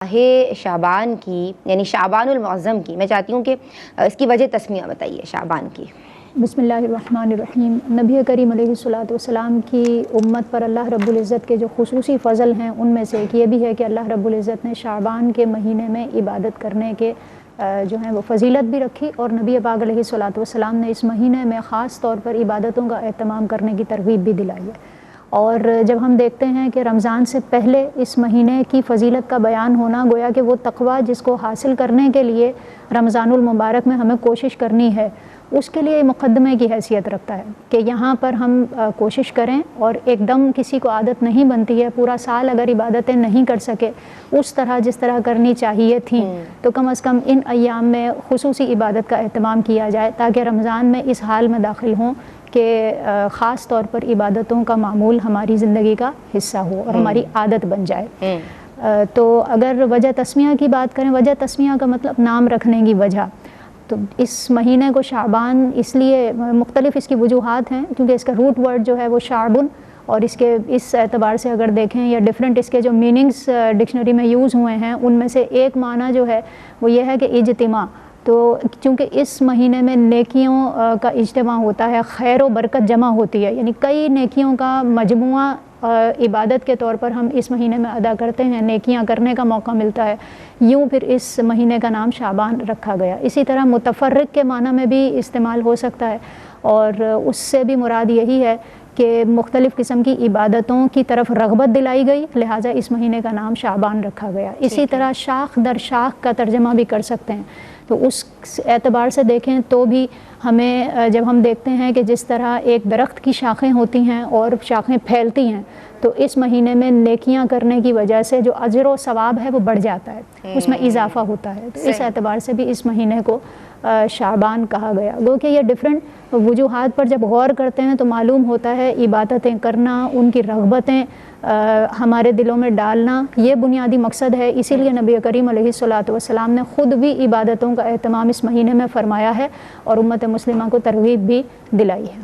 شعبان کی یعنی شعبان المعظم کی میں چاہتی ہوں کہ اس کی وجہ تسمیہ بتائیے شعبان کی۔ بسم اللہ الرحمن الرحیم۔ نبی کریم علیہ الصلوۃ والسلام کی امت پر اللہ رب العزت کے جو خصوصی فضل ہیں ان میں سے ایک یہ بھی ہے کہ اللہ رب العزت نے شعبان کے مہینے میں عبادت کرنے کے جو ہیں وہ فضیلت بھی رکھی، اور نبی پاک علیہ الصلوۃ والسلام نے اس مہینے میں خاص طور پر عبادتوں کا اہتمام کرنے کی ترغیب بھی دلائی ہے۔ اور جب ہم دیکھتے ہیں کہ رمضان سے پہلے اس مہینے کی فضیلت کا بیان ہونا، گویا کہ وہ تقویٰ جس کو حاصل کرنے کے لیے رمضان المبارک میں ہمیں کوشش کرنی ہے، اس کے لیے مقدمے کی حیثیت رکھتا ہے کہ یہاں پر ہم کوشش کریں، اور ایک دم کسی کو عادت نہیں بنتی ہے، پورا سال اگر عبادتیں نہیں کر سکے اس طرح جس طرح کرنی چاہیے تھیں تو کم از کم ان ایام میں خصوصی عبادت کا اہتمام کیا جائے تاکہ رمضان میں اس حال میں داخل ہوں کہ خاص طور پر عبادتوں کا معمول ہماری زندگی کا حصہ ہو اور ہماری عادت بن جائے۔ تو اگر وجہ تسمیہ کی بات کریں، وجہ تسمیہ کا مطلب نام رکھنے کی وجہ، تو اس مہینے کو شعبان اس لیے مختلف اس کی وجوہات ہیں کیونکہ اس کا روٹ ورڈ جو ہے وہ شعبن، اور اس اعتبار سے اگر دیکھیں یا ڈیفرنٹ اس کے جو میننگز ڈکشنری میں یوز ہوئے ہیں ان میں سے ایک معنی جو ہے وہ یہ ہے کہ اجتماع۔ تو چونکہ اس مہینے میں نیکیوں کا اجتماع ہوتا ہے، خیر و برکت جمع ہوتی ہے، یعنی کئی نیکیوں کا مجموعہ عبادت کے طور پر ہم اس مہینے میں ادا کرتے ہیں، نیکیاں کرنے کا موقع ملتا ہے، یوں پھر اس مہینے کا نام شعبان رکھا گیا۔ اسی طرح متفرق کے معنی میں بھی استعمال ہو سکتا ہے، اور اس سے بھی مراد یہی ہے کہ مختلف قسم کی عبادتوں کی طرف رغبت دلائی گئی، لہٰذا اس مہینے کا نام شعبان رکھا گیا۔ اسی طرح شاخ در شاخ کا ترجمہ بھی کر سکتے ہیں، تو اس اعتبار سے دیکھیں تو بھی ہمیں جب ہم دیکھتے ہیں کہ جس طرح ایک درخت کی شاخیں ہوتی ہیں اور شاخیں پھیلتی ہیں، تو اس مہینے میں نیکیاں کرنے کی وجہ سے جو اجر و ثواب ہے وہ بڑھ جاتا ہے، اس میں اضافہ ہوتا ہے، تو اس اعتبار سے بھی اس مہینے کو شعبان کہا گیا۔ گو کہ یہ ڈفرینٹ وجوہات پر جب غور کرتے ہیں تو معلوم ہوتا ہے عبادتیں کرنا، ان کی رغبتیں ہمارے دلوں میں ڈالنا، یہ بنیادی مقصد ہے۔ اسی لیے نبی کریم علیہ الصلوۃ والسلام نے خود بھی عبادتوں کا اہتمام اس مہینے میں فرمایا ہے اور امت مسلمہ کو ترغیب بھی دلائی ہے۔